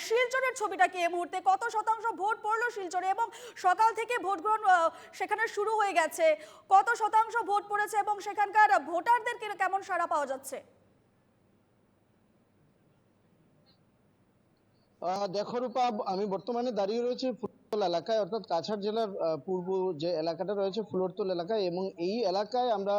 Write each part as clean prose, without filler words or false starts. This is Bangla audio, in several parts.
শিলচরের ছবিটা কি এই মুহূর্তে? কত শতাংশ ভোট পড়লো শিলচরে এবং সকাল থেকে ভোট গ্রহণ সেখানে শুরু হয়ে গেছে, কত শতাংশ ভোট পড়েছে এবং সেখানকার ভোটারদের কেমন সাড়া পাওয়া যাচ্ছে? দেখো রূপা, আমি বর্তমানে দাঁড়িয়ে রয়েছে ফুলতল এলাকায়, অর্থাৎ কাছাড় জেলার পূর্ব যে এলাকাটা রয়েছে ফুলতল এলাকায়, এবং এই এলাকায় আমরা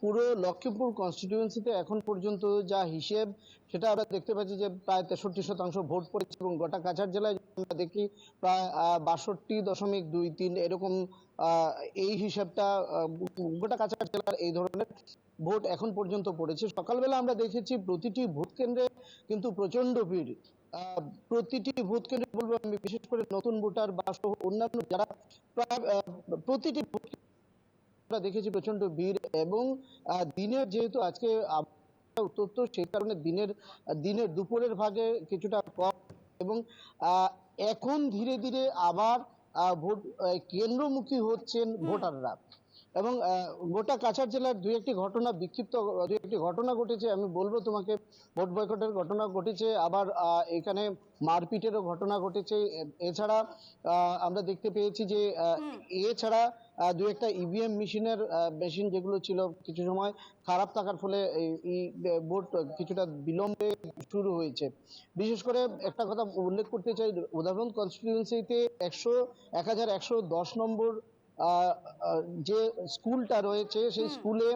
পুরো লক্ষ্মীপুর কনস্টিটিউয়েন্সিতে এখন পর্যন্ত যা হিসেব সেটা আমরা দেখতে পাচ্ছি যে প্রায় 63% ভোট পড়েছে, এবং গোটা কাছাড় জেলায় আমরা দেখি প্রায় 62.23 এরকম এই হিসাবটা গোটা কাছাড় জেলার এই ধরনের ভোট এখন পর্যন্ত পড়েছে। সকালবেলা আমরা দেখেছি প্রতিটি ভোট কেন্দ্রে কিন্তু প্রচন্ড ভিড়। প্রতিটি ভোট কেন্দ্রে বলবো আমি, বিশেষ করে নতুন ভোটার বা সহ অন্যান্য যারা প্রায় প্রতিটি ভোট আমরা দেখেছি প্রচন্ড ভিড়। এবং দিনের যেহেতু আজকে উত্তপ্ত, সেই কারণে দিনের দুপুরের ভাগে কিছুটা কম, এবং এখন ধীরে ধীরে আবার ভোট কেন্দ্রমুখী হচ্ছেন ভোটাররা। এবং গোটা কাছাড় জেলার দুই একটি ঘটনা ঘটেছে, আমি বলবো তোমাকে। ভোট বয়কটের ঘটনা ঘটেছে, আবার এখানে মারপিটেরও ঘটনা ঘটেছে। এছাড়া আমরা দেখতে পেয়েছি যে এছাড়া দু একটা ইভিএম মেশিন যেগুলো ছিল কিছু সময় খারাপ থাকার ফলে এই ভোট কিছুটা বিলম্বে শুরু হয়েছে। বিশেষ করে একটা কথা উল্লেখ করতে চাই, উদাহরণ কনস্টিটিউয়েন্সিতে 1110 নম্বর যে স্কুলটা রয়েছে, সেই স্কুলে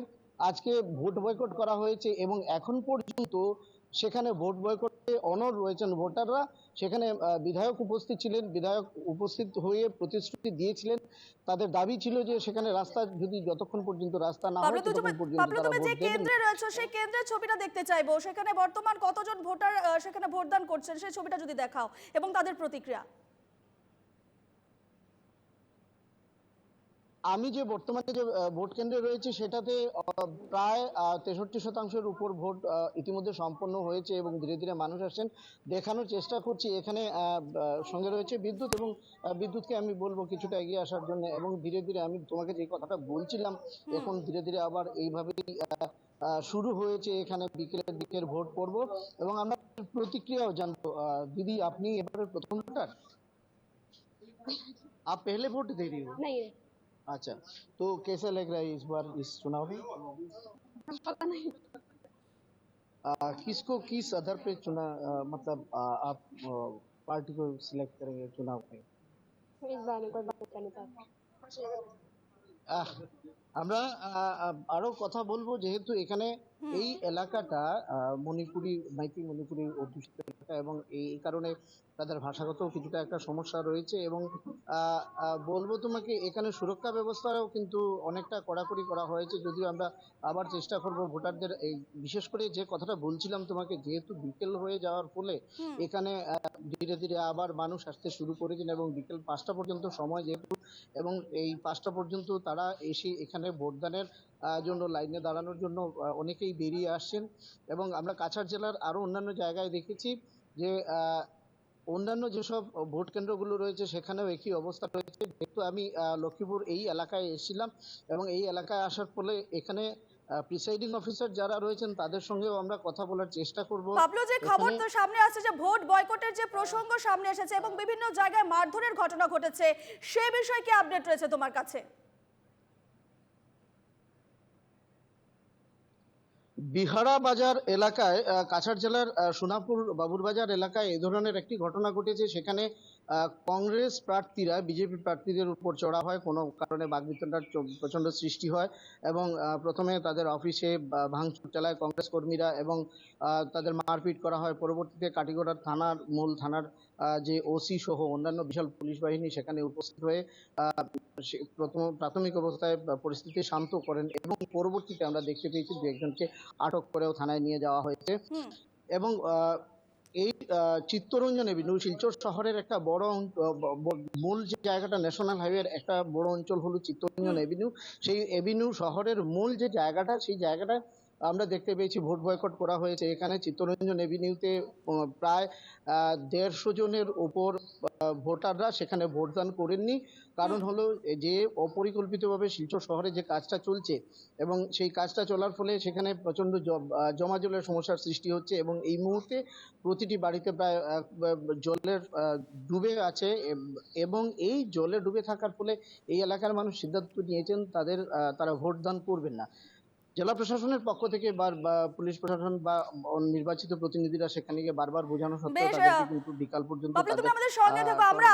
আজকে ভোট বয়কট করা হয়েছে, এবং এখন পর্যন্ত সেখানে ভোট বয়কটে অনড় রয়েছেন ভোটাররা। সেখানে বিধায়ক উপস্থিত ছিলেন, বিধায়ক উপস্থিত হয়ে প্রতিশ্রুতি দিয়েছিলেন। তাদের দাবি ছিল যে সেখানে রাস্তা যদি যতক্ষণ পর্যন্ত রাস্তা না হয় ততক্ষণ পর্যন্ত তারা ভোট যে দেবেন। কেন্দ্রে রয়েছে সেই কেন্দ্রের ছবিটা দেখতে চাইবো, সেখানে বর্তমান কতজন ভোটার সেখানে ভোটদান করছেন সেই ছবিটা যদি দেখাও এবং তাদের প্রতিক্রিয়া। আমি যে বর্তমানে যে ভোট কেন্দ্রে রয়েছে সেটাতে প্রায় 63% উপর ভোট ইতিমধ্যে সম্পন্ন হয়েছে, এবং ধীরে ধীরে মানুষ আসছেন। দেখানোর চেষ্টা করছি এখানে সঙ্গে রয়েছে বিদ্যুৎ, এবং বিদ্যুৎকে আমি বলবো কিছুটা এগিয়ে আসার জন্য। এবং ধীরে ধীরে আমি তোমাকে যে কথাটা বলছিলাম, এখন ধীরে ধীরে আবার এইভাবেই শুরু হয়েছে এখানে বিকেলের দিকের ভোট পর্ব, এবং আমরা প্রতিক্রিয়াও জানবো। দিদি, আপনি এবারে প্রথম ভোটার? आप पहले वोट दे रही हो? नहीं, अच्छा, तो कैसा लग रहा है इस बार इस चुनाव में? पता नहीं। किसको किस आधार पे चुना, मतलब आप पार्टी को सिलेक्ट करेंगे चुनाव में? इस बारे में कोई बात करना चाहता। আহ, আমরা আরো কথা বলবো, যেহেতু এখানে এই এলাকাটা মাইতি মণিপুরি অধ্যুষিত এলাকা, এবং এই কারণে তাদের ভাষাগত কিছুটা একটা সমস্যা রয়েছে। এবং বলবো তোমাকে, এখানে সুরক্ষা ব্যবস্থাও কিন্তু অনেকটা কড়াকড়ি করা হয়েছে। যদিও আমরা আবার চেষ্টা করব ভোটারদের, এই বিশেষ করে যে কথাটা বলছিলাম তোমাকে, যেহেতু বিকেল হয়ে যাওয়ার ফলে এখানে ধীরে ধীরে আবার মানুষ আসতে শুরু করেছেন, এবং বিকেল 5টা পর্যন্ত সময় যেহেতু, এবং এই 5টা পর্যন্ত তারা এসে এখানে ভোটদানের জন্য লাইনে দাঁড়ানোর জন্য অনেকেই বেরিয়ে আসছেন। এবং আমরা কাছাড় জেলার আরো অন্যান্য জায়গায় দেখেছি যে অন্যান্য যেসব ভোট কেন্দ্রগুলো রয়েছে সেখানেও একই অবস্থা রয়েছে। যেহেতু আমি লক্ষ্মীপুর এই এলাকায় এসেছিলাম, এবং এই এলাকায় আসার ফলে এখানে প্রিসাইডিং অফিসার যারা রয়েছেন তাদের সঙ্গেও আমরা কথা বলার চেষ্টা করব। পাবলো, যে খবর তো সামনে আসছে যে ভোট বয়কটের যে প্রসঙ্গ সামনে এসেছে এবং বিভিন্ন জায়গায় মারধরের ঘটনা ঘটেছে, সেই বিষয়ে কি আপডেট রয়েছে তোমার কাছে? বিহারা বাজার এলাকায়, কাছাড় জেলার সোনাপুর বাবুরবাজার এলাকায় এই ধরনের একটি ঘটনা ঘটেছে। সেখানে কংগ্রেস প্রার্থীরা বিজেপি প্রার্থীদের উপর চড়া হয়, কোনো কারণে বাকবিতণ্ডার প্রচন্ড সৃষ্টি হয়, এবং প্রথমে তাদের অফিসে ভাঙচুর চালায় কংগ্রেস কর্মীরা, এবং তাদের মারপিট করা হয়। পরবর্তীতে কাটিগড়ার মূল থানার যে ওসি সহ অন্যান্য বিশাল পুলিশ বাহিনী সেখানে উপস্থিত হয়ে প্রাথমিক অবস্থায় পরিস্থিতি শান্ত করেন, এবং পরবর্তীতে আমরা দেখতে পেয়েছি দু একজনকে আটক করেও থানায় নিয়ে যাওয়া হয়েছে। এবং এই চিত্তরঞ্জন এভিনিউ শিলচর শহরের একটা বড় মূল যে জায়গাটা, ন্যাশনাল হাইওয়ের একটা বড় অঞ্চল হলো চিত্তরঞ্জন এভিনিউ। সেই এভিনিউ শহরের মূল যে জায়গাটা, সেই জায়গাটা আমরা দেখতে পেয়েছি ভোট বয়কট করা হয়েছে। এখানে চিত্তরঞ্জন এভিনিউতে প্রায় 150 জনের ওপর ভোটাররা সেখানে ভোটদান করেননি। কারণ হলো যে অপরিকল্পিতভাবে শিলচর শহরে যে কাজটা চলছে এবং সেই কাজটা চলার ফলে সেখানে প্রচণ্ড জমাজলের সমস্যার সৃষ্টি হচ্ছে এবং এই মুহূর্তে প্রতিটি বাড়িতে প্রায় জলের ডুবে আছে এবং এই জলে ডুবে থাকার ফলে এই এলাকার মানুষ সিদ্ধান্ত নিয়েছেন তারা ভোটদান করবেন না। জেলা প্রশাসনের পক্ষ থেকে বা পুলিশ প্রশাসন বা নির্বাচিত প্রতিনিধিরা সেখানে গিয়ে বারবার বোঝানো সত্ত্বেও বেশ তাদেরকে কিন্তু বিকাল পর্যন্ত বাবলু, তুমি তাদের আমাদের সঙ্গে থাকো। আমরা